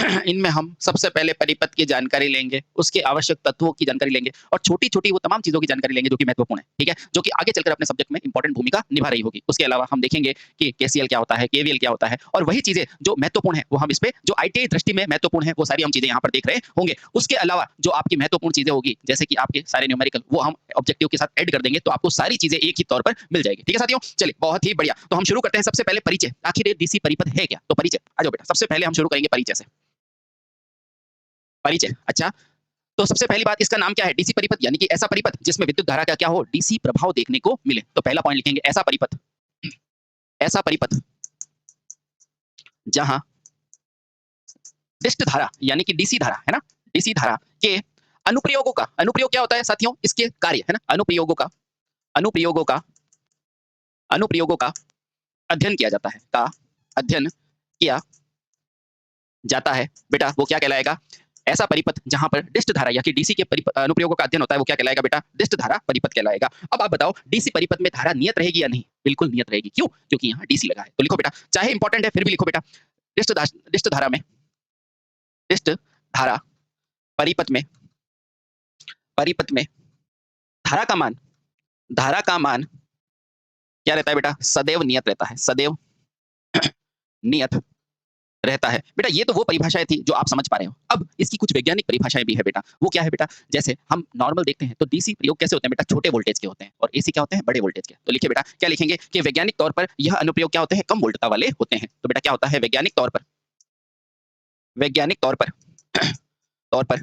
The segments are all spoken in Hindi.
इनमें हम सबसे पहले परिपथ की जानकारी लेंगे, उसके आवश्यक तत्वों की जानकारी लेंगे और छोटी-छोटी वो तमाम चीज़ों की जानकारी लेंगे जो कि महत्वपूर्ण है, ठीक है? जो कि आगे चलकर अपने सब्जेक्ट में इंपॉर्टेंट भूमिका निभा रही होगी। उसके अलावा हम देखेंगे कि केसीएल क्या होता है, केवीएल क्या होता है और वही चीज़ें जो महत्वपूर्ण है, वो हम इस पे जो आईटीआई दृष्टि में महत्वपूर्ण है, वो सारी हम चीज़ें यहाँ पर देख रहे होंगे। उसके अलावा जो आपकी महत्वपूर्ण चीज़ें होगी, जैसे कि आपके सारे न्यूमेरिकल, वो हम ऑब्जेक्टिव के साथ ऐड कर देंगे, तो आपको सारी चीज़ें एक ही तौर पर मिल जाएगी। ठीक है साथियों? चलिए, बहुत ही बढ़िया। तो हम शुरू करते हैं सबसे पहले परिचय। आखिर ये डीसी परिपथ है क्या? तो परिचय, आ जाओ बेटा। सबसे पहले हम शुरू करेंगे परिचय से। परिचय, अच्छा। तो सबसे पहली बात, इसका नाम क्या है? डीसी परिपथ, यानी कि ऐसा परिपथ जिसमें विद्युत धारा का क्या हो? डीसी प्रभाव देखने को मिले। तो पहला पॉइंट लिखेंगे ऐसा परिपथ। ऐसा परिपथ जहां डिस्ट धारा यानी कि डीसी धारा है ना, डीसी धारा के अनुप्रयोगों का, अनुप्रयोग क्या होता है साथियों? इसके कार्य है ना, अनुप्रयोगों का, अनुप्रयोगों का, अनुप्रयोगों का अध्ययन किया जाता है, का अध्ययन किया जाता है बेटा, वो क्या कहलाएगा? ऐसा परिपथ जहां पर डिस्ट धारा या कि डीसी के अनुप्रयोगों का अध्ययन होता है, वो क्या कहलाएगा बेटा? डिस्ट धारा परिपथ कहलाएगा। अब आप बताओ, डीसी परिपथ में धारा नियत रहेगी या नहीं? बिल्कुल नियत रहेगी। क्यों? क्योंकि यहाँ डीसी लगा है। तो लिखो बेटा, चाहे इंपॉर्टेंट है फिर भी लिखो बेटा, डिस्ट धारा में, डिस्ट धारा परिपथ में, परिपथ में धारा का मान, धारा का मान क्या रहता है बेटा? सदैव नियत रहता है, सदैव नियत रहता है। बेटा ये तो वो परिभाषाएँ थी जो आप समझ पा रहे हो। अब इसकी कुछ वैज्ञानिक परिभाषाएँ भी है बेटा। वो क्या है बेटा? जैसे हम नॉर्मल देखते हैं तो डीसी प्रयोग कैसे होते हैं बेटा? छोटे वोल्टेज के होते हैं और एसी क्या होते हैं? बड़े वोल्टेज के। तो लिखिए बेटा, क्या लिखेंगे कि वैज्ञानिक तौर पर यह अनुप्रयोग क्या होते हैं? कम वोल्टता वाले होते हैं। तो बेटा क्या होता है वैज्ञानिक तौर पर? वैज्ञानिक तौर पर तौर पर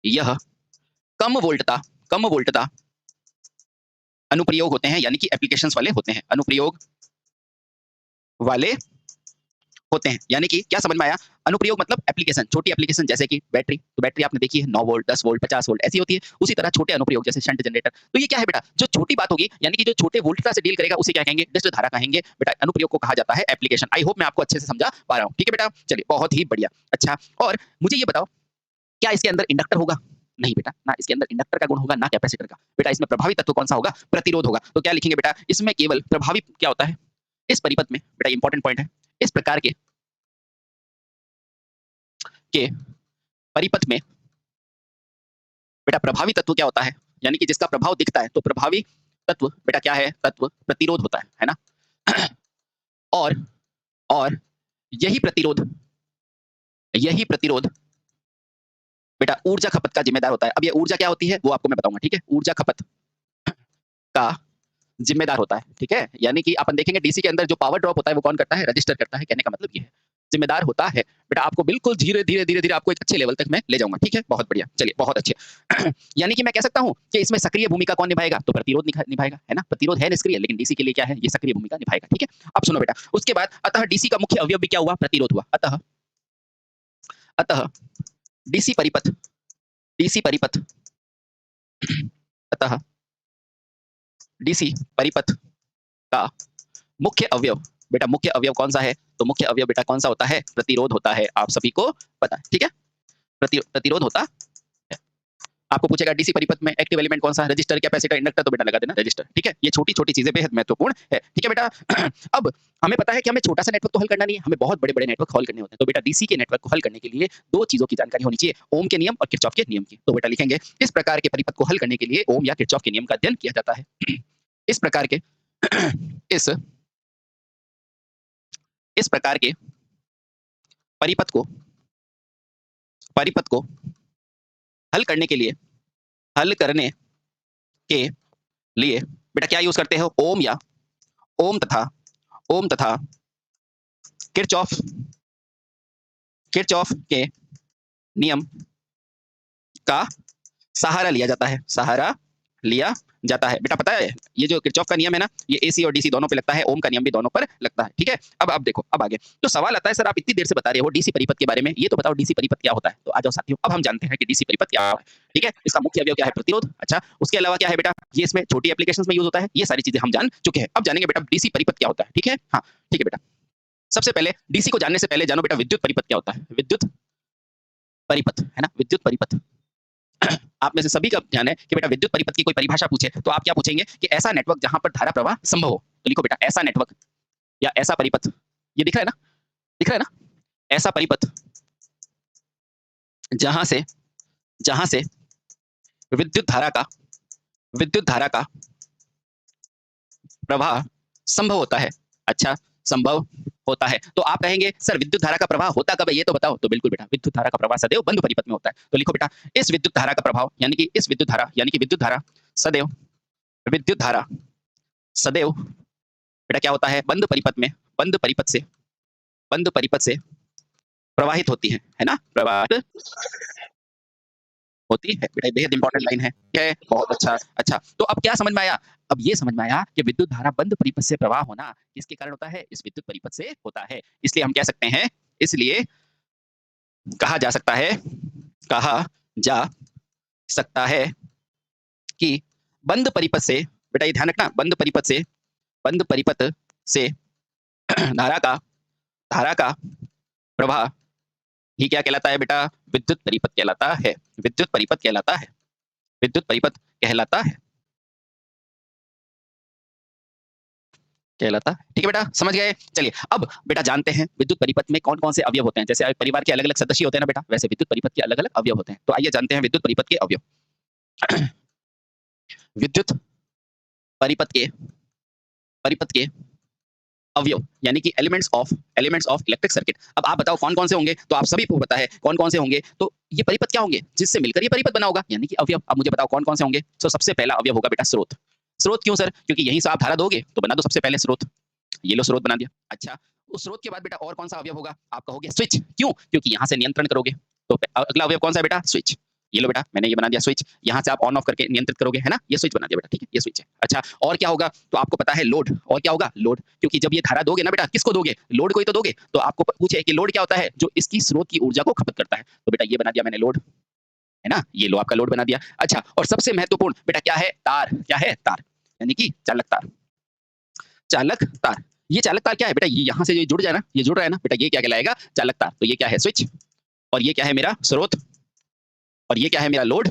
यह कम वोल्टता, कम वोल्टता अनुप्रयोग होते हैं, यानी कि एप्लीकेशंस वाले होते हैं। अनुप्रयोग वाले होते हैं, यानी कि क्या समझ में आया? अनुप्रयोग मतलब एप्लीकेशन, छोटी एप्लीकेशन, जैसे कि बैटरी। तो बैटरी आपने देखी है 9 वोल्ट, 10 वोल्ट, 50 वोल्ट ऐसी होती है। उसी तरह छोटे अनुप्रयोग जैसे शंट जनरेटर। तो ये क्या है बेटा? जो छोटी बात होगी, यानी कि जो छोटे वोल्टता से डील करेगा, उसे क्या कहेंगे? डिस्ट धारा कहेंगे बेटा। अनुप्रयोग को कहा जाता है एप्लीकेशन। आई होप मैं आपको अच्छे से समझा पा रहा हूँ। ठीक है बेटा? चलिए, बहुत ही बढ़िया। अच्छा, और मुझे ये बताओ, क्या इसके अंदर इंडक्टर होगा? नहीं बेटा, ना इसके अंदर इंडक्टर का गुण होगा, ना कैपेसिटर का। बेटा इसमें प्रभावी तत्व कौन सा होगा? प्रतिरोध होगा। तो क्या लिखेंगे बेटा? इसमें केवल प्रभावी क्या होता है? इस परिपथ में बेटा, इंपॉर्टेंट पॉइंट है, इस प्रकार के परिपथ में बेटा प्रभावी तत्व क्या होता है? यानी कि जिसका प्रभाव दिखता है, तो प्रभावी तत्व बेटा क्या है? तत्व प्रतिरोध होता है ना? और और यही प्रतिरोध, यही प्रतिरोध बेटा ऊर्जा खपत का जिम्मेदार होता है। अब ये ऊर्जा क्या होती है वो आपको मैं बताऊंगा, ठीक है? ऊर्जा खपत का जिम्मेदार होता है, ठीक है? यानी कि अपन देखेंगे डीसी के अंदर जो पावर ड्रॉप होता है वो कौन करता है? रजिस्टर करता है। कहने का मतलब ये है, जिम्मेदार होता है। बेटा आपको बिल्कुल धीरे-धीरे आपको एक अच्छे लेवल तक मैं ले जाऊँगा, ठीक है? बहुत बढ़िया, चलिए बहुत अच्छे। यानी कि मैं कह सकता हूँ कि इसमें सक्रिय भूमिका कौन निभाएगा? तो प्रतिरोध निभाएगा, है ना? प्रतिरोध है निष्क्रिय, लेकिन डीसी के लिए क्या है? ये सक्रिय भूमिका निभाएगा, ठीक है? अब सुनो बेटा, उसके बाद अतः डीसी का मुख्य अवयव भी क्या हुआ? प्रतिरोध हुआ। अतः अतः डीसी परिपथ, डीसी परिपथ अतः डीसी परिपथ का मुख्य अवयव बेटा, मुख्य अवयव कौन सा है? तो मुख्य अवयव बेटा कौन सा होता है? प्रतिरोध होता है। आप सभी को पता है, ठीक है? प्रतिरोध होता है। आपको पूछेगा डीसी परिपथ में एक्टिव एलिमेंट कौन सा है? Register, capacitor, inductor. तो बेटा लगा देना रजिस्टर, ठीक है? ये छोटी-छोटी चीजें बेहद महत्वपूर्ण है, ठीक है बेटा? अब हमें पता है कि हमें छोटा सा नेटवर्क तो हल करना नहीं है, हमें बहुत बड़े-बड़े नेटवर्क हल करने होते हैं। तो बेटा डीसी के नेटवर्क को हल करने के लिए दो चीजों की जानकारी होनी चाहिए, ओम के नियम और किरचॉफ के नियम की। तो बेटा लिखेंगे, इस प्रकार के परिपथ को हल करने के लिए ओम या किरचॉफ के नियम का अध्ययन किया जाता है। इस प्रकार के इस इस प्रकार के परिपथ को, परिपथ को हल करने के लिए, हल करने के लिए बेटा क्या यूज करते हो? ओम या ओम तथा ओम तथा किरचॉफ, किरचॉफ के नियम का सहारा लिया जाता है, सहारा लिया जाता है। बेटा पता है ये जो किरचॉफ का नियम है ना, ये एसी और डीसी दोनों पे लगता है, ओम का नियम भी दोनों पर लगता है, ठीक है? अब देखो, अब आगे तो सवाल आता है, सर आप इतनी देर से बता रहे हो डीसी परिपथ के बारे में, ये तो बताओ डीसी परिपथ क्या होता है? तो आ जाओ साथियों, अब हम जानते हैं कि डीसी परिपथ क्या है, ठीक है? इसका मुख्य अवयव क्या है? प्रतिरोध। अच्छा, उसके अलावा क्या है बेटा? ये इसमें छोटी एप्लीकेशंस में यूज होता है। ये सारी चीजें हम जान चुके हैं। अब जानेंगे बेटा डीसी परिपथ क्या होता है, ठीक है? हाँ, ठीक है बेटा। सबसे पहले डीसी को जानने से पहले जानो बेटा विद्युत परिपथ क्या होता है? विद्युत परिपथ, है ना? विद्युत परिपथ। आप में से सभी का ध्यान है कि बेटा विद्युत परिपथ की कोई परिभाषा पूछे तो आप क्या पूछेंगे कि ऐसा नेटवर्क जहां पर धारा प्रवाह संभव हो। तो लिखो बेटा ऐसा नेटवर्क या ऐसा परिपथ, ये दिख रहा है ना, दिख रहा है ना? ऐसा परिपथ जहां से जहां से विद्युत धारा का विद्युत धारा का प्रवाह संभव होता है। अच्छा, संभव होता है। तो आप कहेंगे सर विद्युत धारा का प्रवाह होता कब है ये तो बताओ। तो बिल्कुल बेटा, विद्युत धारा का प्रवाह सदैव बंद परिपथ में होता है। तो लिखो बेटा, इस विद्युत धारा का प्रभाव यानी कि इस विद्युत धारा यानी कि विद्युत धारा सदैव बेटा क्या होता है, बंद परिपथ में बंद परिपथ से प्रवाहित होती है ना, प्रवाहित होती है। बेटा बेहद इंपॉर्टेंट लाइन है, क्या है, बहुत अच्छा। अच्छा, तो अब क्या समझ में आया? अब ये समझ में आया कि विद्युत धारा बंद परिपथ से प्रवाह होना किसके कारण होता है, इस विद्युत परिपथ से होता है। इसलिए हम कह सकते हैं, इसलिए कहा जा सकता है कि बंद परिपथ से, बेटा ये ध्यान रखना, बंद परिपथ से धारा का प्रवाह ही क्या कहलाता है बेटा, विद्युत परिपथ कहलाता है। विद्युत परिपथ कहलाता है। विद्युत परिपथ कहलाता है। कहलाता है। ठीक है बेटा, समझ गए। चलिए अब बेटा जानते हैं विद्युत परिपथ में कौन कौन से अवयव होते हैं। जैसे परिवार के अलग अलग सदस्य होते हैं ना बेटा, वैसे विद्युत परिपथ के अलग अलग अवयव होते हैं। तो आइए जानते हैं विद्युत परिपथ के अवयव। विद्युत परिपथ के अवयव यानी कि एलिमेंट्स ऑफ इलेक्ट्रिक सर्किट। अब आप बताओ कौन कौन से होंगे, तो आप सभी को पता है कौन कौन से होंगे। तो ये परिपथ क्या होंगे, जिससे मिलकर ये परिपथ बना होगा, यानी कि अवयव। अब मुझे बताओ कौन कौन से होंगे। तो सबसे पहला अवयव होगा बेटा स्रोत। स्रोत क्यों सर, क्योंकि यहीं से आप धारा दोगे तो बना दो सबसे पहले स्रोत। ये लो स्रोत बना दिया। अच्छा, उस स्रोत के बाद बेटा और कौन सा अवयव होगा, आप कहोगे स्विच। क्यों, क्योंकि यहाँ से नियंत्रण करोगे। तो अगला अवयव कौन सा है बेटा, स्विच। ये लो बेटा, मैंने ये बना दिया स्विच। यहाँ से आप ऑन ऑफ करके नियंत्रित करोगे, है ना, ये स्विच बना दिया बेटा। ठीक है, ये स्विच है। अच्छा, और क्या होगा, तो आपको पता है लोड। और क्या होगा, लोड। क्योंकि जब ये धारा दोगे ना बेटा, किसको दोगे, लोड को ही तो दोगे। तो आपको पूछे कि लोड क्या होता है, जो इसकी स्रोत की ऊर्जा को खपत करता है। तो बेटा ये बना दिया मैंने लोड, है ना, ये लो आपका लोड बना दिया। अच्छा, और सबसे महत्वपूर्ण बेटा क्या है, तार। क्या है, तार, यानी कि चालक तार। चालक तार, ये चालक तार क्या है बेटा, ये यहाँ से ये जुड़ जाए ना, ये जुड़ रहा है ना बेटा, ये क्या कहलाएगा, चालक तार। तो ये क्या है, स्विच। और ये क्या है मेरा स्रोत। और ये क्या है मेरा लोड।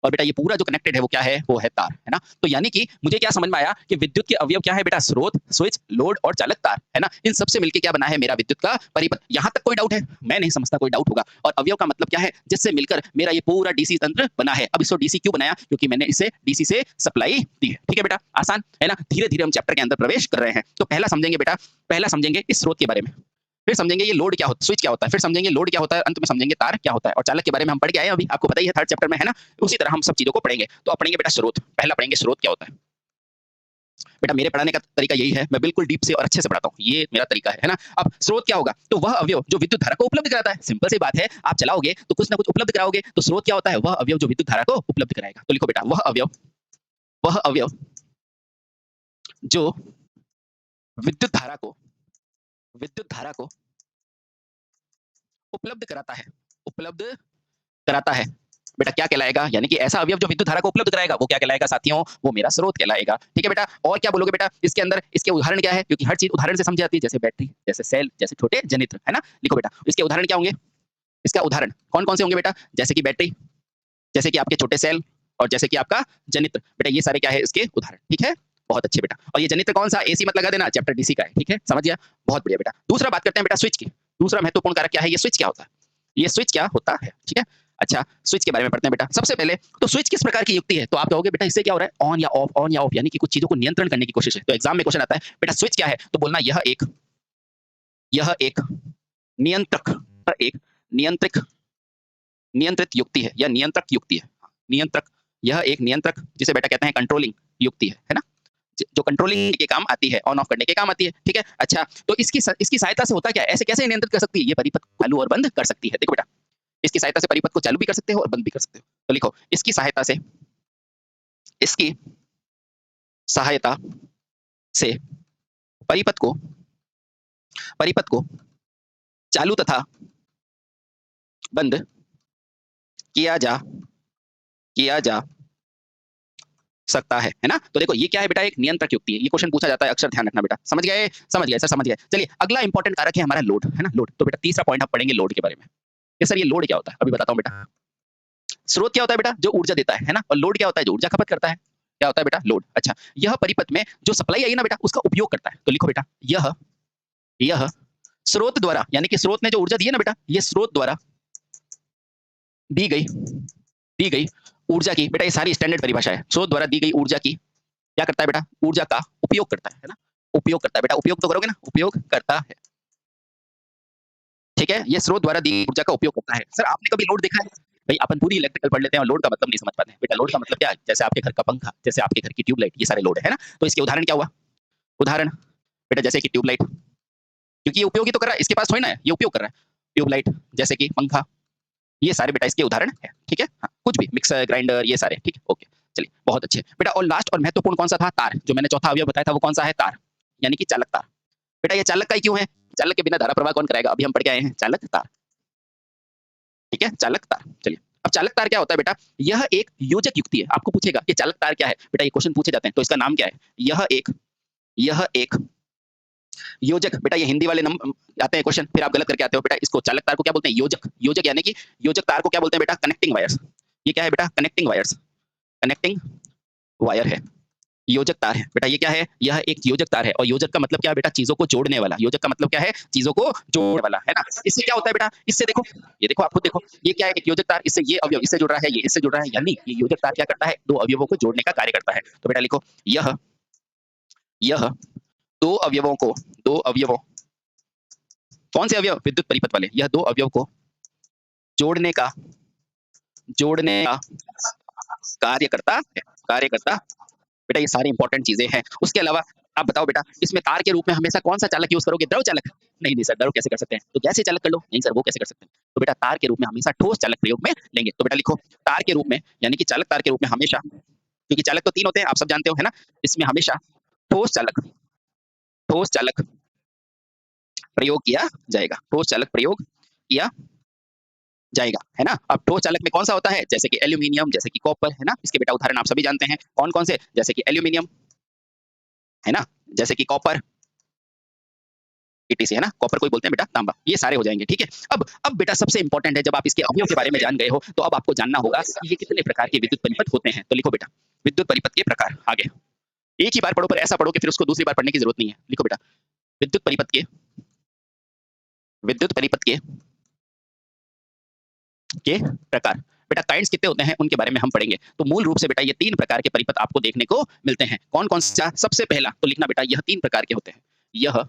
और बेटा ये पूरा जो कनेक्टेड है वो क्या है, वो है तार, है ना। तो यानी कि मुझे क्या समझ में आया कि विद्युत के अवयव क्या है बेटा, स्रोत, स्विच, लोड और चालक तार, है ना। इन सबसे मिलकर क्या बना है मेरा विद्युत का परिपथ। यहां तक कोई डाउट है, मैं नहीं समझता कोई डाउट होगा। और अवयव का मतलब क्या है, जिससे मिलकर मेरा ये पूरा डीसी तंत्र बना है। अब इसको डीसी क्यों बनाया, क्योंकि मैंने इसे डीसी से सप्लाई दी है। ठीक है बेटा, आसान है ना। धीरे धीरे हम चैप्टर के अंदर प्रवेश कर रहे हैं। तो पहला समझेंगे बेटा, पहला समझेंगे इस स्रोत के बारे में, फिर समझेंगे ये लोड क्या होता है, स्विच क्या होता है, फिर समझेंगे लोड क्या होता है, अंत में समझेंगे तार क्या होता है। और चालक के बारे में हम पढ़ के आए अभी, आपको पता ही है, थर्ड चैप्टर में, है ना। उसी तरह हम सब चीजों को पढ़ेंगे। तो अब पढ़ेंगे बेटा स्रोत। पहला पढ़ेंगे स्रोत क्या होता है। बेटा मेरे पढ़ाने का तरीका यही है, मैं बिल्कुल डीप से और अच्छे से पढ़ाता हूँ, ये मेरा तरीका है ना। अब स्रोत क्या होगा, तो वह अवयव जो विद्युत धारा को उपलब्ध कराता है। सिंपल सी बात है, आप चलाओगे तो कुछ ना कुछ उपलब्ध कराओगे। तो स्रोत क्या होता है, वह अवयव जो विद्युत धारा को उपलब्ध कराएगा। तो लिखो बेटा, वह अवयव जो विद्युत धारा को उपलब्ध कराता है, उपलब्ध कराता है बेटा, क्या कहलाएगा, यानी कि ऐसा अवयव जो विद्युत धारा को उपलब्ध कराएगा वो क्या कहलाएगा साथियों, वो मेरा स्रोत कहलाएगा। ठीक है बेटा, और क्या बोलोगे बेटा इसके अंदर, इसके उदाहरण क्या है, क्योंकि हर चीज उदाहरण से समझी जाती है। जैसे बैटरी, जैसे सेल, जैसे छोटे जनित्र, है ना। लिखो बेटा इसके उदाहरण क्या होंगे, इसका उदाहरण कौन कौन से होंगे बेटा, जैसे कि बैटरी, जैसे कि आपके छोटे सेल, और जैसे कि आपका जनित्र। बेटा ये सारे क्या है इसके उदाहरण। ठीक है, बहुत अच्छे बेटा। और ये जनित्र कौन सा, एसी मत लगा देना, चैप्टर डीसी का है। ठीक है, समझ गया, बहुत बढ़िया बेटा। दूसरा बात करते हैं बेटा स्विच की। दूसरा महत्वपूर्ण कारक क्या है, ये स्विच क्या होता है, ये स्विच क्या होता है। ठीक है, अच्छा स्विच के बारे में पढ़ते हैं बेटा। सबसे पहले तो स्विच किस प्रकार की युक्ति है, तो आप कहोगे बेटा इससे क्या हो रहा है, ऑन या ऑफ, ऑन या ऑफ, यानी कि कुछ चीजों को नियंत्रण करने की कोशिश है। तो एग्जाम में क्वेश्चन आता है बेटा स्विच क्या है, तो बोलना यह एक नियंत्रक, एक नियंत्रित युक्ति है, या नियंत्रक युक्ति है। नियंत्रक, यह एक नियंत्रक जिसे बेटा कहते हैं कंट्रोलिंग युक्ति है ना, जो कंट्रोलिंग के काम आती है, ऑन ऑफ करने के काम आती है। ठीक है, अच्छा तो इसकी सहायता से होता क्या है, ऐसे कैसे नियंत्रित कर सकती है, ये परिपथ चालू और बंद कर सकती है। देखो बेटा इसकी सहायता से परिपथ को चालू भी कर सकते हो और बंद भी कर सकते हो। तो लिखो इसकी सहायता से परिपथ को चालू तथा बंद किया जा सकता है ना। तो देखो ये क्या है बेटा, एक नियंत्रक युक्ति है। ये क्वेश्चन पूछा जाता है अक्सर, ध्यान रखना बेटा। समझ गए सर, समझ गए। चलिए अगला इंपॉर्टेंट कारक है हमारा लोड, है ना, लोड। तो बेटा तीसरा पॉइंट आप पढ़ेंगे लोड के बारे में। ये सर ये लोड क्या होता है, अभी बताता हूँ बेटा। स्रोत क्या होता है बेटा, जो ऊर्जा देता है ना। और लोड क्या होता है, जो ऊर्जा खपत करता है। क्या होता है बेटा, लोड। अच्छा, यह परिपथ में जो सप्लाई आई ना बेटा, उसका उपयोग करता है। तो लिखो बेटा यह स्रोत द्वारा, यानी कि स्रोत ने जो ऊर्जा दी है ना बेटा, ये स्रोत द्वारा दी गई ऊर्जा की, बेटा ये सारी स्टैंडर्ड परिभाषा है। स्रोत द्वारा दी गई ऊर्जा की क्या करता है बेटा? ऊर्जा का उपयोग करता है ना? उपयोग करता है बेटा, उपयोग तो करोगे ना? उपयोग करता है। ठीक है? ये स्रोत द्वारा दी गई ऊर्जा का उपयोग करता है। सर आपने कभी लोड देखा है? भई अपन पूरी इलेक्ट्रिकल पढ़ लेते हैं और लोड का मतलब नहीं समझ पाते हैं। बेटा लोड का मतलब क्या है? जैसे आपके घर का पंखा, जैसे आपके घर की ट्यूबलाइट, ये सारे लोड है ना? तो इसके उदाहरण क्या हुआ? उदाहरण बेटा जैसे कि ट्यूबलाइट, क्योंकि ये उपयोग ही तो कर रहा है, इसके पास थोड़ी ना है, ये उपयोग कर रहा है। ट्यूबलाइट, जैसे कि पंखा, ये सारे बेटा इसके उदाहरण हैं, ठीक है? हाँ, कुछ भी मिक्सर, ग्राइंडर ये सारे, ठीक है? ओके, चलिए बहुत अच्छे। बेटा और लास्ट और महत्वपूर्ण कौन-सा था? तार, जो मैंने चौथा अवयव बताया था वो कौन-सा है? तार, यानी कि चालक तार। बेटा ये चालक का ही क्यों है? चालक के बिना धारा प्रवाह कौन कराएगा? अभी हम पढ़ के आए हैं, चालक तार, ठीक है? चालक तार, चलिए। अब चालक तार क्या होता है बेटा? यह एक योजक युक्ति है। आपको पूछेगा कि चालक तार क्या है? बेटा ये क्वेश्चन पूछे जाते हैं, तो इसका नाम क्या है? यह एक योजक, बेटा ये हिंदी वाले नम आते हैं क्वेश्चन, फिर आप गलत करके आते हो। बेटा इसको चालक तार को क्या बोलते हैं? योजक। योजक यानी कि योजक तार को क्या बोलते हैं बेटा? Connecting wires. ये क्या है बेटा? Connecting wires. कनेक्टिंग वायर है, योजक तार है। बेटा ये क्या है? यह एक योजक तार है और योजक का मतलब क्या है बेटा? चीज़ों को जोड़ने वाला। योजक का मतलब क्या है? चीज़ों को जोड़ने वाला, है ना? इससे क्या होता है बेटा? इससे देखो, ये देखो आप खुद देखो, ये क्या है? एक योजक तार, इससे ये अवयव इससे जुड़ रहा है, ये इससे जुड़ रहा है, यानी ये योजक तार क्या करता है? 2 अवयवों को जोड़ने का कार्य करता है। तो बेटा लिखो, यह 2 अवयवों को 2 अवयवों, कौन से अवयव? विद्युत परिपथ वाले। यह 2 अवयव को जोड़ने का कार्य करता। बेटा ये सारी इंपॉर्टेंट चीजें हैं। उसके अलावा आप बताओ बेटा, इसमें तार के रूप में हमेशा कौन सा चालक यूज करोगे? द्रव चालक? नहीं नहीं सर, द्रव कैसे कर सकते हैं? तो गैसीय चालक कर लो। नहीं सर, वो कैसे कर सकते हैं? तो बेटा तार के रूप में हमेशा ठोस चालक प्रयोग में लेंगे। तो बेटा लिखो, तार के रूप में, यानी कि चालक तार के रूप में हमेशा, क्योंकि चालक तो 3 होते हैं, आप सब जानते हो, है ना? इसमें हमेशा ठोस चालक ठोस चालक प्रयोग किया जाएगा। ठोस चालक प्रयोग किया जाएगा, है ना? अब ठोस चालक में कौन सा होता है? जैसे कि एल्यूमीनियम, जैसे कि कॉपर, है ना? इसके बेटा उदाहरण आप सभी जानते हैं। कौन-कौन से? जैसे कि एल्यूमीनियम, है ना? जैसे कि कॉपर, ईटीसी, है ना? कॉपर को ही बोलते हैं बेटा तांबा। ये सारे हो जाएंगे, ठीक है? अब बेटा सबसे इंपॉर्टेंट है, जब आप इसके अवयव के बारे में जान गए हो, तो अब आपको जानना होगा कि ये कितने प्रकार के विद्युत परिपथ होते हैं। तो लिखो बेटा, विद्युत परिपथ के प्रकार। आगे एक ही बार पढ़ो, पर ऐसा पढ़ो कि फिर उसको दूसरी बार पढ़ने की जरूरत नहीं है। लिखो बेटा, विद्युत परिपथ के विद्युत परिपथ के प्रकार। बेटा काइंड्स कितने होते हैं उनके बारे में हम पढ़ेंगे। तो मूल रूप से बेटा ये 3 प्रकार के परिपथ आपको देखने को मिलते हैं। कौन-कौन सा? सबसे पहला तो लिखना बेटा, यह 3 प्रकार के होते हैं। यह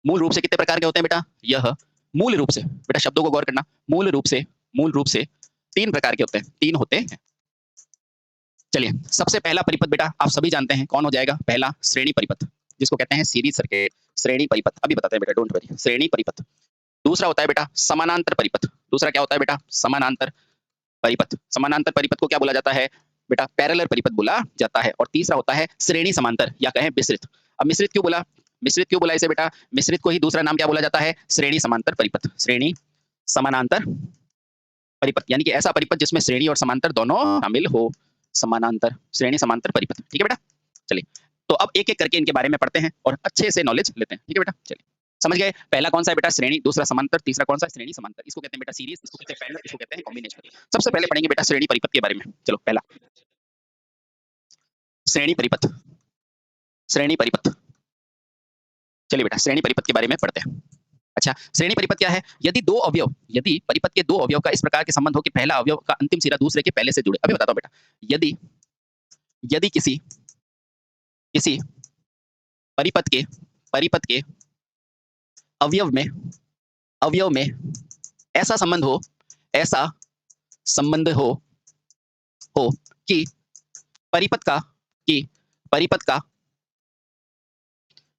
मूल रूप से कितने प्रकार के होते हैं बेटा? यह मूल रूप से, बेटा शब्दों को गौर करना, मूल रूप से 3 प्रकार के होते हैं, 3 होते हैं। चलिए, सबसे पहला परिपथ बेटा आप सभी जानते हैं, कौन हो जाएगा? पहला श्रेणी परिपथ, जिसको कहते हैं सीरीज सर्किट। श्रेणी परिपथ अभी बताते हैं बेटा, डोंट वरी। श्रेणी परिपथ। दूसरा होता है बेटा समानांतर परिपथ। दूसरा क्या होता है बेटा? समानांतर परिपथ। समानांतर परिपथ को क्या बोला जाता है बेटा? पैरेलल परिपथ बोला जाता है। और तीसरा होता है श्रेणी समांतर, या कहें मिश्रित। अब मिश्रित क्यों बोला? मिश्रित क्यों बोला इसे बेटा? मिश्रित को ही दूसरा नाम क्या बोला जाता है? श्रेणी समांतर परिपथ। श्रेणी समानांतर परिपथ, यानी कि ऐसा परिपथ जिसमें श्रेणी और समांतर दोनों शामिल हो। समानांतर, श्रेणी समांतर परिपथ, ठीक है बेटा? चलिए, तो अब एक एक करके इनके बारे में पढ़ते हैं और अच्छे से नॉलेज लेते हैं, ठीक है बेटा? चलिए, समझ गए? पहला कौन सा है बेटा? श्रेणी। दूसरा समांतर। तीसरा कौन सा? श्रेणी समांतर। इसको कहते हैं बेटा सीरीज, इसको कहते हैं पैरेलल, इसको कहते हैं कॉम्बिनेशन। सबसे पहले पढ़ेंगे बेटा श्रेणी परिपथ के बारे में। चलो, पहला श्रेणी परिपथ। श्रेणी परिपथ, चलिए बेटा श्रेणी परिपथ के बारे में पढ़ते हैं। अच्छा, श्रेणी परिपथ क्या है? यदि परिपथ के 2 अवयव का इस प्रकार के संबंध हो कि पहला अवयव का अंतिम सिरा दूसरे के पहले से जुड़े। अभी बताता हूं बेटा। यदि यदि किसी किसी परिपथ के अवयव में ऐसा संबंध हो कि परिपथ का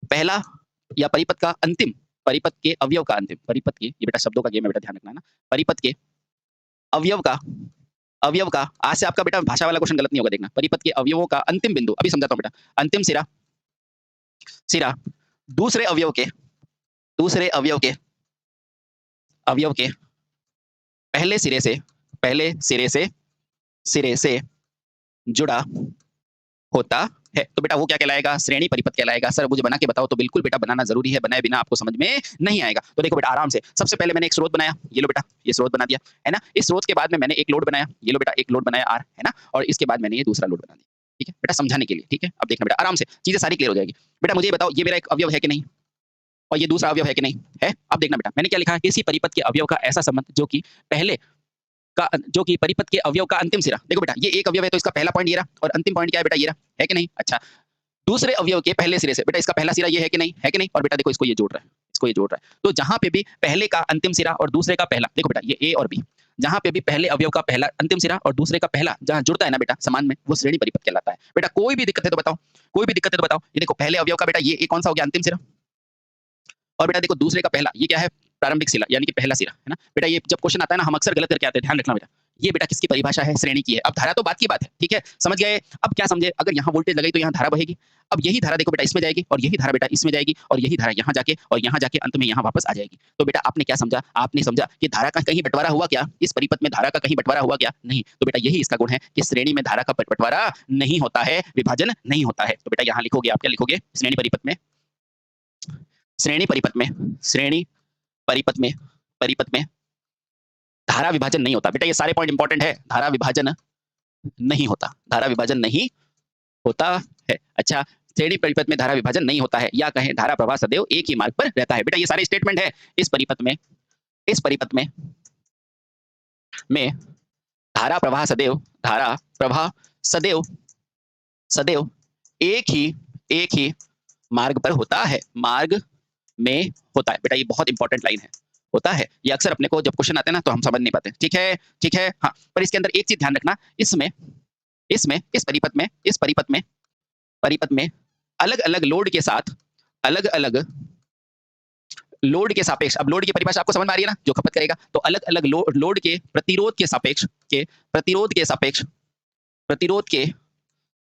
पहला या परिपथ के अवयव का अंतिम, परिपथ के, ये बेटा शब्दों का गेम है बेटा, ध्यान रखना है ना। परिपथ के अवयव का आज से आपका बेटा भाषा वाला क्वेश्चन गलत नहीं होगा, देखना। परिपथ के अवयवों का अंतिम बिंदु, अभी समझाता हूं बेटा। अंतिम सिरा दूसरे अवयव के पहले सिरे से जुड़ा होता है, तो बेटा वो क्या कहलाएगा? श्रेणी परिपथ कहलाएगा। सर मुझे बना के बताओ, तो बिल्कुल बेटा बनाना जरूरी है, बनाए बिना आपको समझ में नहीं आएगा। तो देखो बेटा आराम से, सबसे पहले मैंने एक स्रोत बनाया, ये लो बेटा, ये स्रोत बना दिया, है ना? इस स्रोत के बाद में मैंने एक लोड बनाया, ये लो बेटा, एक लोड बनाया आर, है ना? और इसके बाद मैंने ये दूसरा लोड बना दिया, ठीक है बेटा, समझाने के लिए, ठीक है? अब देखना बेटा आराम से, चीजें सारी क्लियर हो जाएगी। बेटा मुझे बताओ, ये मेरा एक अवयव है कि नहीं, और ये दूसरा अवयव है कि नहीं है? अब देखना बेटा, मैंने क्या लिखा है? किसी परिपथ के अवयव का ऐसा संबंध जो कि पहले का, जो कि परिपथ के अवयव का अंतिम सिरा। देखो बेटा, ये एक अवयव है तो इसका पहला पॉइंट ये रहा, और अंतिम पॉइंट क्या है बेटा, ये रहा, है कि नहीं? अच्छा, दूसरे अवयव के पहले सिरे से, बेटा इसका पहला सिरा ये है कि नहीं? है कि नहीं? और बेटा देखो, इसको ये जोड़ रहा है, इसको ये जोड़ रहा है। तो जहां पे भी पहले का अंतिम सिरा और दूसरे का पहला, देखो बेटा ये ए और बी, जहां पे भी पहले अवयव का पहला अंतिम सिरा और दूसरे का पहला जहां जुड़ता है ना बेटा समान में, वो श्रेणी परिपथ कहलाता है। बेटा कोई भी दिक्कत है तो बताओ, कोई भी दिक्कत है तो बताओ। ये देखो, पहले अवयव का बेटा ये कौन सा हो गया, अंतिम सिरा, और बेटा देखो दूसरे का पहला, ये क्या है, प्रारंभिक सिरा, यानी कि पहला सिरा, है ना बेटा। ये जब क्वेश्चन आता है ना, हम अक्सर गलत करके आते हैं, ध्यान रखना बेटा। ये बेटा किसकी परिभाषा है, श्रेणी की है। अब धारा तो बात की बात है, ठीक है, समझ गए? अब क्या समझे, अगर यहाँ वोल्टेज लगाई तो यहाँ धारा बहेगी। अब यही धारा देखो बेटा इसमें जाएगी, और यही धारा बेटा इसमें जाएगी, और यही धारा यहाँ जाके और यहाँ जाके अंत में यहाँ वापस आ जाएगी। तो बेटा आपने क्या समझा, आपने समझा कि धारा का कहीं बंटवारा हुआ क्या, इस परिपथ में धारा का कहीं बंटवारा हुआ क्या? नहीं। तो बेटा यही इसका गुण है कि श्रेणी में धारा का बंटवारा नहीं होता है, विभाजन नहीं होता है। तो बेटा यहाँ लिखोगे, आप क्या लिखोगे, श्रेणी परिपथ में, श्रेणी परिपथ में, श्रेणी परिपथ में, परिपथ में धारा विभाजन नहीं होता। बेटा ये सारे पॉइंट इंपॉर्टेंट है, धारा विभाजन नहीं होता, धारा विभाजन नहीं होता है। अच्छा, श्रेणी परिपथ में धारा विभाजन नहीं होता है, या कहें धारा प्रवाह सदैव एक ही मार्ग पर रहता है। बेटा ये सारे स्टेटमेंट है इस परिपथ में, इस परिपथ में धारा प्रवाह सदैव, धारा प्रवाह सदैव, सदैव एक ही मार्ग पर होता है, मार्ग में होता है। बेटा ये बहुत इंपॉर्टेंट लाइन है, होता है। ये अक्सर अपने को जब क्वेश्चन आते हैं ना तो हम समझ नहीं पाते। ठीक है, ठीक है, हाँ। पर इसके अंदर एक चीज ध्यान रखना, इसमें इस परिपथ में, इस परिपथ में अलग अलग लोड के साथ, अलग अलग लोड के सापेक्ष, अब लोड की परिभाषा आपको समझ में आ रही है ना, जो खपत करेगा, तो अलग अलग लोड के प्रतिरोध के सापेक्ष, प्रतिरोध के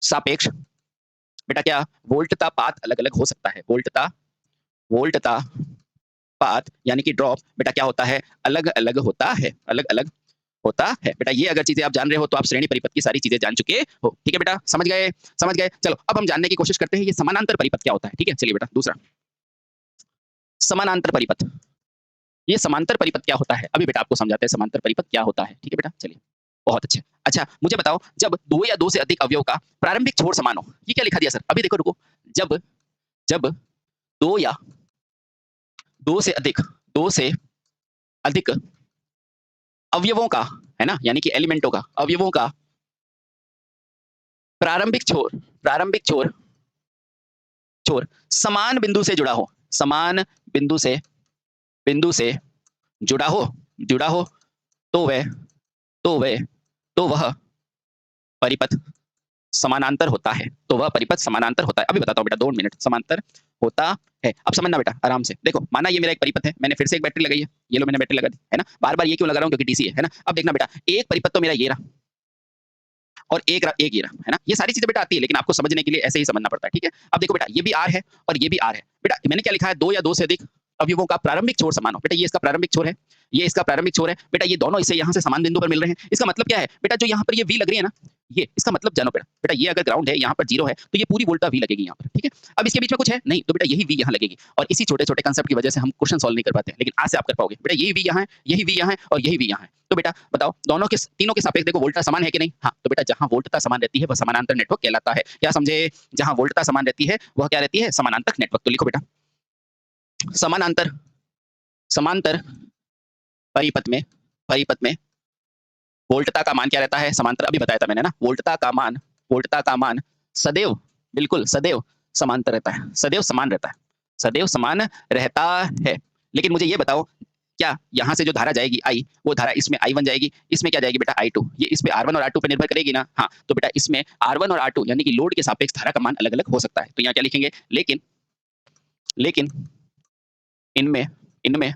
सापेक्ष बेटा क्या, वोल्टता पात अलग अलग हो सकता है। वोल्टता पात यानी कि ड्रॉप बेटा क्या होता है, अलग अलग होता है, अलग अलग होता है। बेटा ये अगर चीजें आप जान रहे हो तो आप श्रेणी परिपथ की सारी चीजें जान चुके हो। ठीक है बेटा, समझ गए, समझ गए। चलो अब हम जानने की कोशिश करते हैं ये समानांतर परिपथ क्या होता है। ठीक है, चलिए बेटा दूसरा, समानांतर परिपथ। ये समांतर परिपथ क्या होता है, अभी बेटा आपको समझाते हैं समांतर परिपथ क्या होता है। ठीक है बेटा, चलिए, बहुत अच्छे। अच्छा मुझे बताओ, जब दो या दो से अधिक अवयव का प्रारंभिक छोर समान हो, ये क्या लिखा दिया सर, अभी देखो रुको, जब दो या दो से अधिक अवयवों का, है ना, यानी कि एलिमेंटों का, अवयवों का प्रारंभिक छोर समान बिंदु से जुड़ा हो, समान बिंदु से जुड़ा हो, तो वह परिपथ समानांतर होता है, तो वह परिपथ समानांतर होता है। अभी बताता हूँ बेटा, 2 मिनट, समांतर होता है। अब समझना बेटा आराम से, देखो माना ये मेरा एक परिपथ है, मैंने फिर से एक बैटरी लगाई है, ये लो मैंने बैटरी लगा दी, है ना, बार बार ये क्यों लगा रहा हूँ, क्योंकि डीसी है ना। अब देखना बेटा, एक परिपथ तो मेरा ये रहा, और एक ये रहा, है ना। ये सारी चीजें बेटा आती है, लेकिन आपको समझने के लिए ऐसे ही समझना पड़ता है। ठीक है, अब देखो बेटा, ये भी आर है और ये भी आर है। बेटा मैंने क्या लिखा है, दो या दो से अधिक अवयवों का प्रारंभिक छोर समान हो। बेटा ये इसका प्रारंभिक छोर है, ये इसका प्रारंभिक छोर है। बेटा ये दोनों इससे यहाँ से समान बिंदु पर मिल रहे हैं। इसका मतलब क्या है बेटा, जो यहाँ पर ये वी लग रही है ना, ये इसका मतलब जानो बेटा, बेटा ये अगर ग्राउंड है, यहाँ पर 0 है, तो ये पूरी वोल्टा वी लगेगी यहाँ पर। ठीक है, अब इसके बीच में कुछ है नहीं, तो बेटा यही वी यहाँ लगेगी। और इसी छोटे छोटे कंसेप्ट की वजह से हम क्वेश्चन सॉल्व नहीं कर पाते, लेकिन आज से आप कर पाओगे। बेटा यही वी यहाँ है, यही वी यहाँ है, और यही वी यहाँ है। तो बेटा बताओ, दोनों के, तीनों के सापेक्ष देखो वोल्टता समान है कि नहीं। हाँ, तो बेटा जहां वोल्टता समान रहती है वह समानांतर नेटवर्क कहलाता है। क्या समझे, जहां वोल्टता समान रहती है वह क्या रहती है, समानांतर नेटवर्क। तो लिखो बेटा, समांतर परिपथ में वोल्टता का मान क्या रहता है, समांतर, अभी बताया था मैंने ना, वोल्टता का मान सदैव, बिल्कुल सदैव समांतर रहता है, सदैव समान रहता है, सदैव समान रहता है। लेकिन मुझे ये बताओ, क्या यहाँ से जो धारा जाएगी आई, वो धारा इसमें I1 जाएगी, इसमें क्या जाएगी बेटा I2, ये इस पे R1 और R2 पे निर्भर करेगी ना। हाँ, तो बेटा इसमें R1 और R2 यानी कि लोड के सापेक्ष धारा का मान अलग अलग हो सकता है। तो यहाँ क्या लिखेंगे, लेकिन इनमें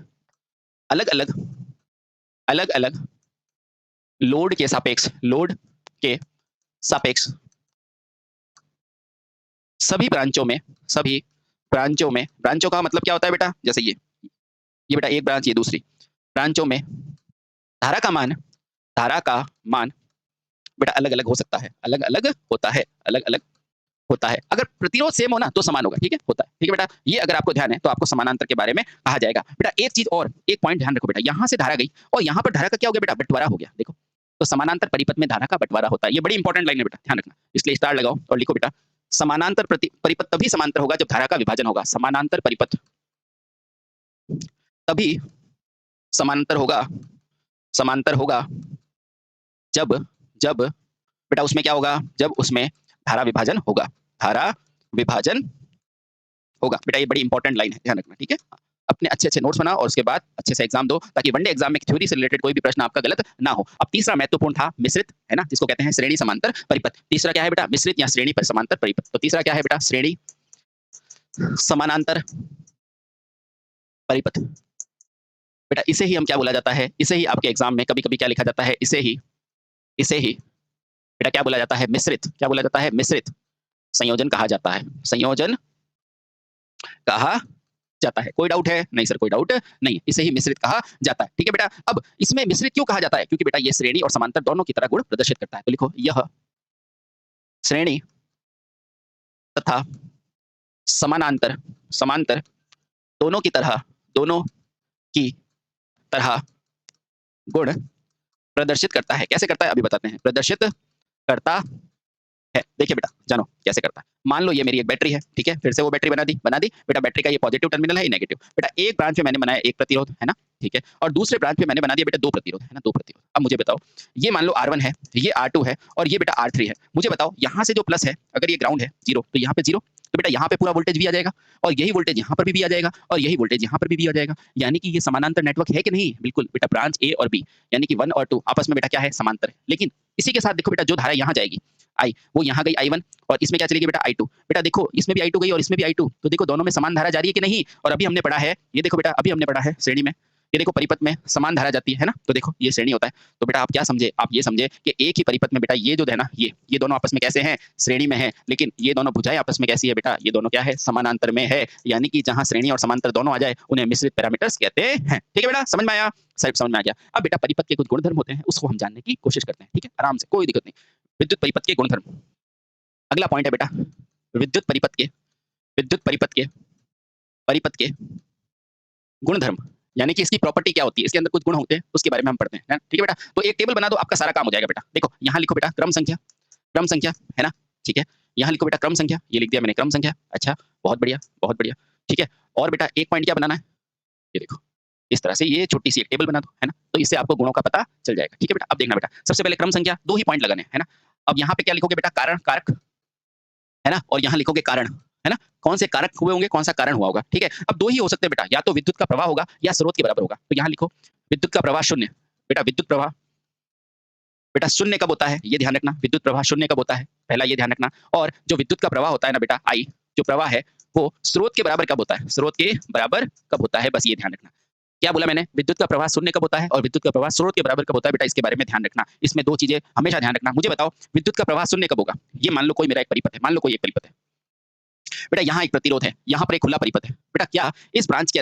अलग अलग लोड के सापेक्ष सभी ब्रांचों में, ब्रांचों का मतलब क्या होता है बेटा, जैसे ये बेटा एक ब्रांच, ये दूसरी, ब्रांचों में धारा का मान बेटा अलग अलग हो सकता है, अलग अलग होता है। अगर प्रतिरोध सेम हो ना तो समान होगा। ठीक है, होता है। ठीक है बेटा, ये अगर आपको ध्यान है तो आपको समानांतर के बारे में कहा जाएगा। बेटा एक चीज और, एक पॉइंट ध्यान रखो बेटा, यहाँ से धारा गई और यहाँ पर धारा का क्या हो गया बेटा, बंटवारा हो गया। देखो, तो समानांतर परिपथ में धारा का बंटवारा होता है। ये बड़ी इंपॉर्टेंट लाइन है बेटा, ध्यान रखना, इसलिए स्टार लगाओ और लिखो बेटा, समानांतर परिपथ तभी समांतर होगा जब धारा का विभाजन होगा। समानांतर परिपथ तभी समांतर होगा जब जब बेटा उसमें क्या होगा, जब उसमें धारा विभाजन होगा, धारा विभाजन होगा। बेटा ये बड़ी इंपॉर्टेंट लाइन है, ध्यान रखना, ठीक है। अपने अच्छे-अच्छे नोट्स बनाओ और उसके बाद अच्छे से एग्जाम दो, ताकि वनडे एग्जाम में थ्योरी से रिलेटेड कोई भी प्रश्न आपका गलत ना हो। अब तीसरा महत्वपूर्ण था मिश्रित, है ना, जिसको कहते हैं श्रेणी समांतर परिपथ। तीसरा क्या है बेटा, मिश्रित या श्रेणी पर समांतर परिपथ। तो तीसरा क्या है बेटा, श्रेणी समानांतर परिपथ। बेटा इसे ही हम क्या बोला जाता है, इसे ही आपके एग्जाम में कभी-कभी क्या लिखा जाता है, इसे ही बेटा क्या बोला जाता है, मिश्रित। क्या बोला जाता है, मिश्रित संयोजन कहा जाता है, संयोजन कहा जाता है। कोई डाउट है? नहीं सर कोई डाउट नहीं, इसे ही मिश्रित कहा जाता है, ठीक है बेटा। अब इसमें मिश्रित क्यों कहा जाता है, क्योंकि बेटा ये श्रेणी और समांतर दोनों की तरह गुण प्रदर्शित करता है। तो लिखो, यह श्रेणी तथा समानांतर समांतर दोनों की तरह गुण प्रदर्शित करता है। कैसे करता है अभी बताते हैं, प्रदर्शित करता है। देखिए बेटा जानो कैसे करता है। मान लो ये मेरी एक बैटरी है, ठीक है, फिर से वो बैटरी बना दी बेटा। बैटरी का ये पॉजिटिव टर्मिनल है, ये नेगेटिव। बेटा एक ब्रांच में मैंने बनाया एक प्रतिरोध, है ना, ठीक है, और दूसरे ब्रांच में मैंने बना दिया बेटा दो प्रतिरोध, है ना, दो प्रतिरोध। अब मुझे बताओ, ये मान लो R1 है, ये R2 है और ये बेटा R3 है। मुझे बताओ यहाँ से जो प्लस है, अगर ये ग्राउंड है जीरो, तो यहाँ पे जीरो, तो बेटा यहाँ पे पूरा वोल्टेज भी आ जाएगा और यही वोल्टेज यहाँ पर भी आ जाएगा और यही वोल्टेज यहाँ पर भी आ जाएगा। यानी कि ये समानांतर नेटवर्क है कि नहीं, बिल्कुल बेटा। ब्रांच ए और बी यानी कि 1 और 2 आपस में बेटा क्या है, समांतर है। लेकिन इसी के साथ देखो बेटा, जो धारा यहाँ जाएगी आई, वो यहाँ गई I1 और इसमें क्या चलेगी बेटा I2। बेटा देखो इसमें भी I2 गई और इसमें भी I2, तो देखो दोनों में समान धारा जा रही है कि नहीं। और अभी हमने पढ़ा है, ये देखो बेटा, अभी हमने पढ़ा है श्रेणी में, ये देखो परिपथ में समान धारा जाती है ना, तो देखो ये श्रेणी होता है। तो बेटा आप क्या समझे, आप ये समझे कि एक ही परिपथ में बेटा ये जो है ना, ये दोनों आपस में कैसे हैं, श्रेणी में है। लेकिन ये दोनों भुजाएं आपस में कैसी है बेटा, ये दोनों क्या है, समानांतर में है। यानी कि जहां श्रेणी और समांतर दोनों आ जाए उन्हें मिश्रित पैरामीटर्स कहते हैं। ठीक है बेटा, समझ में आया, समझ में आ गया। अब बेटा परिपथ के कुछ गुणधर्म होते हैं, उसको हम जानने की कोशिश करते हैं, ठीक है, आराम से, कोई दिक्कत नहीं। विद्युत परिपथ के गुणधर्म, अगला पॉइंट है बेटा, विद्युत परिपथ के गुणधर्म, यानी कि इसकी प्रॉपर्टी क्या होती है, इसके अंदर कुछ गुण होते हैं, उसके बारे में हम पढ़ते हैं, ठीक है बेटा। तो एक टेबल बना दो, आपका सारा काम हो जाएगा बेटा। देखो यहाँ लिखो बेटा क्रम संख्या, है ना, ठीक है। यहाँ लिखो बेटा क्रम संख्या, ये लिख दिया मैंने क्रम संख्या। अच्छा, बहुत बढ़िया, ठीक है। और बेटा एक पॉइंट क्या बनाना है, ये देखो इस तरह से ये छोटी सी एक टेबल बना दो, है ना, तो इससे आपको गुणों का पता चल जाएगा, ठीक है बेटा। अब देखना बेटा, सबसे पहले क्रम संख्या, दो ही पॉइंट लगाने हैं, है ना। अब यहाँ पे क्या लिखोगे बेटा, कारण कारक, है ना, और यहाँ लिखोगे कारण, है ना। कौन से कारक हुए होंगे, कौन सा कारण हुआ होगा, ठीक है। अब दो ही हो सकते हैं बेटा, या तो विद्युत का प्रवाह होगा या स्रोत के बराबर होगा। तो यहाँ लिखो विद्युत का प्रवाह शून्य। बेटा विद्युत प्रवाह बेटा शून्य कब होता है, ये ध्यान रखना, विद्युत प्रवाह शून्य कब होता है, पहला ये ध्यान रखना। और जो विद्युत का प्रवाह होता है ना बेटा, आई जो प्रवाह है वो स्रोत के बराबर कब होता है, स्रोत के बराबर कब होता है, बस ये ध्यान रखना। क्या बोला मैंने, विद्युत का प्रवाह शून्य कब होता है और विद्युत का प्रवाह स्रोत के बराबर कब होता है, बेटा इसके बारे में ध्यान रखना। इसमें दो चीजें हमेशा ध्यान रखना। मुझे बताओ विद्युत का प्रवाह शून्य कब होगा। ये मान लो कोई मेरा एक परिपथ है, मान लो कोई एक परिपथ है बेटा, यहाँ एक प्रतिरोध है, यहाँ पर एक खुला परिपथ है बेटा। क्या इस ब्रांच के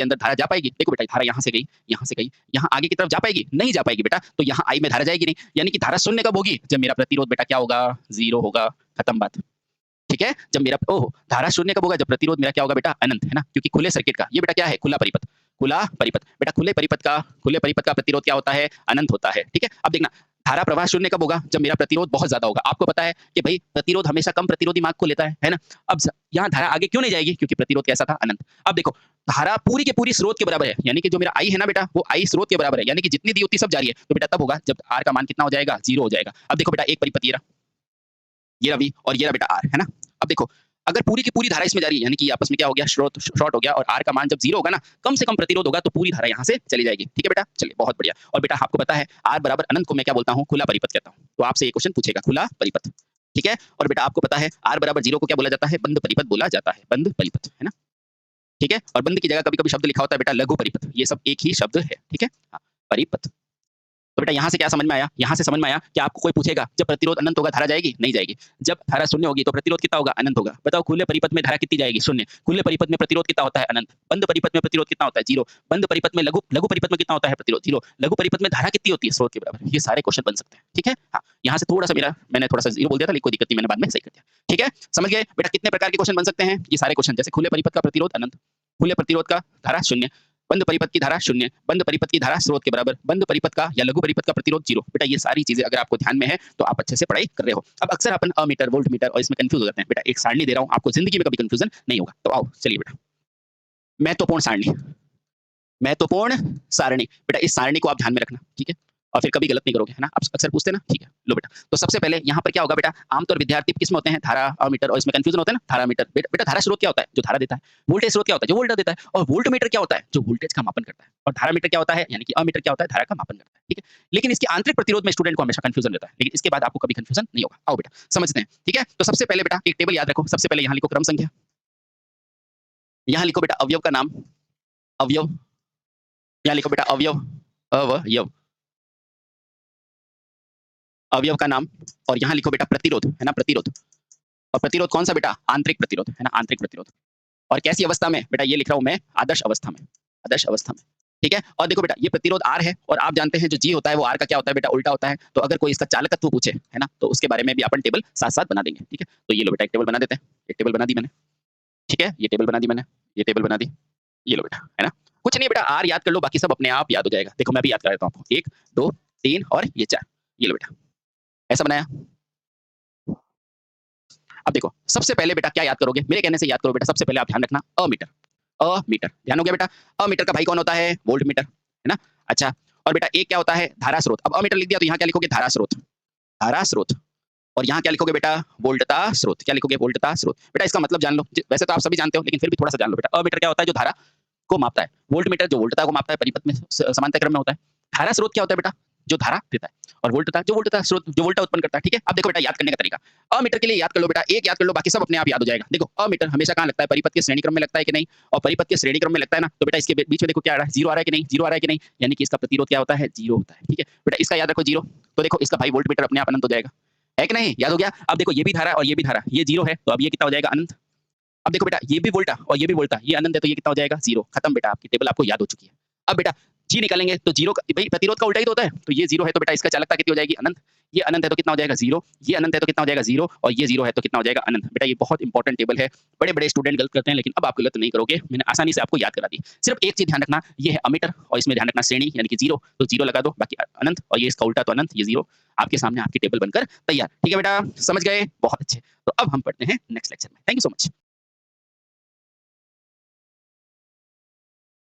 अंदर धारा जा पाएगी, देखो बेटा धारा यहाँ से गई, यहाँ आगे की तरफ जा पाएगी, नहीं जा पाएगी बेटा। तो यहाँ आई में धारा जाएगी नहीं, यानी कि धारा शून्य कब होगी, जब मेरा प्रतिरोध बेटा क्या होगा, जीरो होगा, खत्म बात, ठीक है। जब मेरा धारा शून्य कब होगा, जब प्रतिरोध मेरा क्या होगा बेटा, अनंत, है ना, क्योंकि खुले सर्किट का ये बेटा क्या है, खुला परिपथ बेटा। खुले परिपथ का प्रतिरोध क्या होता है, अनंत होता है, ठीक है। अब देखना धारा प्रवाह शून्य कब होगा, जब मेरा प्रतिरोध बहुत ज्यादा होगा। आपको पता है कि भाई प्रतिरोध हमेशा कम प्रतिरोधी मार्ग को लेता है ना। अब यहाँ धारा आगे क्यों नहीं जाएगी, क्योंकि प्रतिरोध कैसा था, अनंत। अब देखो धारा पूरी की पूरी स्रोत के बराबर है, यानी कि जो मेरा आई है ना बेटा, वो आई स्रोत के बराबर है, यानी कि जितनी दी उतनी सब जा रही है। तो बेटा तब होगा जब आर का मान कितना हो जाएगा, जीरो हो जाएगा। अब देखो बेटा एक परिपथ ये रवि और ये रहा बेटा आर, है ना। अब देखो अगर पूरी की पूरी धारा इसमें जा रही है, यानी कि आपस में क्या हो गया, शॉर्ट हो गया, और आर का मान जब जीरो होगा ना, कम से कम प्रतिरोध होगा, तो पूरी धारा यहाँ से चली जाएगी, ठीक है बेटा। चलिए बहुत बढ़िया। और बेटा आपको पता है आर बराबर अनंत को मैं क्या बोलता हूँ, खुला परिपथ कहता हूँ। तो आपसे ये क्वेश्चन पूछेगा, खुला परिपथ, ठीक है। और बेटा आपको पता है आर बराबर जीरो को क्या बोला जाता है, बंद परिपथ बोला जाता है, बंद परिपथ, है ना, ठीक है। और बंद की जगह कभी कभी शब्द लिखा होता है बेटा लघु परिपथ, ये सब एक ही शब्द है, ठीक है, हाँ, परिपथ। तो बेटा यहाँ से क्या समझ में आया, यहाँ से समझ में आया कि आपको कोई पूछेगा जब प्रतिरोध अनंत होगा धारा जाएगी, नहीं जाएगी। जब धारा शून्य होगी तो प्रतिरोध कितना होगा, अनंत होगा। बताओ खुले परिपथ में धारा कितनी जाएगी, शून्य। खुले परिपथ में प्रतिरोध कितना होता है, अनंत। बंद परिपथ में प्रतिरोध कितना होता है, जीरो। बंद परिपथ में लघु परिपथ में कितना होता है, प्रतिरोध जीरो। लघु परिपथ में धारा कितनी होती है, स्रोत के बराबर। ये सारे क्वेश्चन बन सकते हैं, ठीक है। हाँ, यहाँ से थोड़ा सा मैंने थोड़ा सा जीरो बोल दिया था, लेकिन कोई दिक्कत नहीं, मैंने बाद में सही कर दिया, ठीक है। समझ गए बेटा कितने प्रकार के क्वेश्चन बन सकते हैं, ये सारे क्वेश्चन। जैसे खुले परिपथ का प्रतिरोध अनंत, खुले प्रतिरोध का धारा शून्य, बंद परिपथ की धारा शून्य, बंद परिपथ की धारा स्रोत के बराबर, बंद परिपथ का या लघु परिपथ का प्रतिरोध जीरो। बेटा ये सारी चीजें अगर आपको ध्यान में है तो आप अच्छे से पढ़ाई कर रहे हो। अब अक्सर अपन अमीटर, वोल्ट मीटर और इसमें कंफ्यूज हो जाते हैं। बेटा एक सारणी दे रहा हूं, आपको जिंदगी में कभी कंफ्यूजन नहीं होगा। तो आओ चलिए बेटा, महत्वपूर्ण सारणी बेटा, इस सारणी को आप ध्यान में रखना, ठीक है। और फिर कभी गलत नहीं करोगे, है ना? आप अक्सर पूछते हैं ना, ठीक है। लो बेटा, तो सबसे पहले यहाँ पर क्या होगा बेटा, आमतौर विद्यार्थी किसमें होते हैं, धारा, अमीटर, और इसमें कन्फ्यूजन होता है ना, धारा, मीटर। बेटा धारा स्रोत क्या होता है, जो धारा देता है। वोल्टेज स्रोत क्या होता है, जो वोल्टेज देता है। और वोल्ट मीटर क्या होता है, जो वोल्टेज का मापन करता है। और धारा मीटर क्या होता है, यानी कि अमीटर क्या होता है, धारा का मापन करता है, ठीक है। लेकिन इसके आंतरिक प्रतिरोध में स्टूडेंट को हमेशा कन्फ्यूजन रहता है, लेकिन इसके बाद आपको कभी कन्फ्यूजन नहीं होगा। आओ बेटा समझते हैं, ठीक है। तो सबसे पहले बेटा एक टेबल याद रखो, सबसे पहले यहाँ लिखो क्रम संख्या, यहाँ लिखो बेटा अवयव का नाम, अवयव, यहाँ लिखो बेटा अवयव, अवयव, अवयव का नाम, और यहाँ लिखो बेटा प्रतिरोध, है ना, प्रतिरोध। और प्रतिरोध कौन सा बेटा, आंतरिक प्रतिरोध, है ना, आंतरिक प्रतिरोध। और कैसी अवस्था में बेटा, ये लिख रहा हूं मैं आदर्श अवस्था में, आदर्श अवस्था में, ठीक है। और देखो बेटा ये प्रतिरोध R है, और आप जानते हैं जो G होता है वो R का क्या होता है बेटा, उल्टा होता है। तो अगर कोई इसका चालकत्व पूछे, है ना, तो उसके बारे में भी अपन टेबल साथ साथ बना देंगे, ठीक है। तो ये लो बेटा एक टेबल बना देते हैं, एक टेबल बना दी मैंने, ठीक है। ये टेबल बना दी मैंने, ये टेबल बना दी, ये लो बेटा, है ना। कुछ नहीं बेटा, R याद कर लो, बाकी सब अपने आप याद हो जाएगा। देखो मैं भी याद करा देता हूँ आपको, 1 2 3 और ये 4, ये लो बेटा, ऐसा बनाया। अब देखो सबसे पहले बेटा क्या याद करोगे, मेरे कहने से याद करो बेटा। सबसे पहले आप ध्यान रखना अमीटर, अमीटर ध्यान हो गया बेटा। अमीटर का भाई कौन होता है, वोल्ट मीटर, है ना। अच्छा, और बेटा एक क्या होता है, धारा स्रोत। अब अमीटर लिख दिया तो यहाँ क्या लिखोगे, धारा स्रोत, धारा स्रोत। और यहाँ क्या लिखोगे बेटा, वोल्टता स्रोत। क्या लिखोगे, वोल्टता स्रोत। बेटा इसका मतलब जान लो, वैसे तो आप सभी जानते हो, लेकिन फिर भी थोड़ा सा जान लो बेटा। अमीटर क्या होता है, जो धारा को मापता है। वोल्ट मीटर जो वोल्टता को मापता है, परिपथ में समांतर क्रम में होता है। धारा स्रोत क्या होता है बेटा, जो धारा देता है। और वोल्टता जो वोल्टता स्रोत, जो वोल्टा उत्पन्न करता है, ठीक है। अब देखो बेटा याद करने का तरीका, अमीटर के लिए याद कर लो बेटा, एक याद कर लो, बाकी सब अपने आप याद हो जाएगा। देखो अमीटर हमेशा कहाँ लगता है, परिपथ के श्रेणी क्रम में लगता है कि नहीं। और परिपथ के श्रेणी क्रम में लगता है ना, तो बेटा इसके बीच में देखो क्या आ रहा है, जीरो आ रहा है कि नहीं, जीरो आ रहा है कि नहीं, यानी कि इसका प्रतिरोध क्या होता है, जीरो होता है, ठीक है। बेटा इसका याद रखो जीरो, तो देखो इसका भाई वोल्ट मीटर अपने आप अनंत हो जाएगा, है कि नहीं, याद हो गया। अब देखो ये भी धारा और ये भी धारा, ये जीरो है, तो अब ये कितना हो जाएगा, अनंत। अब देखो बेटा ये भी वोल्टा और ये भी वोल्टा, ये अनंत है, तो ये कितना हो जाएगा, जीरो। खत्म बेटा, आपकी टेबल आपको याद हो चुकी है। अब बेटा जी निकालेंगे तो जीरो भाई प्रतिरोध का उल्टा ही तो होता है, तो ये जीरो है तो बेटा इसका चालकता कितनी हो जाएगी, अनंत। ये अनंत है तो कितना हो जाएगा, जीरो। ये अनंत है तो कितना हो जाएगा, जीरो। और ये जीरो है तो कितना हो जाएगा, अनंत। बेटा ये बहुत इंपॉर्टेंट टेबल है, बड़े बड़े स्टूडेंट गलत करते हैं, लेकिन अब आप गलत नहीं करोगे, मैंने आसानी से आपको याद करा दी। सिर्फ एक चीज ध्यान रखना, ये है अमीटर, और इसमें ध्यान रखना श्रेणी यानी कि जीरो, तो जीरो लगा दो, बाकी अनंत, और ये इसका उल्टा तो अनंत, ये जीरो। आपके सामने आपकी टेबल बनकर तैयार, ठीक है बेटा, समझ गए, बहुत अच्छे। तो अब हम पढ़ते हैं नेक्स्ट लेक्चर में। Thank you so much.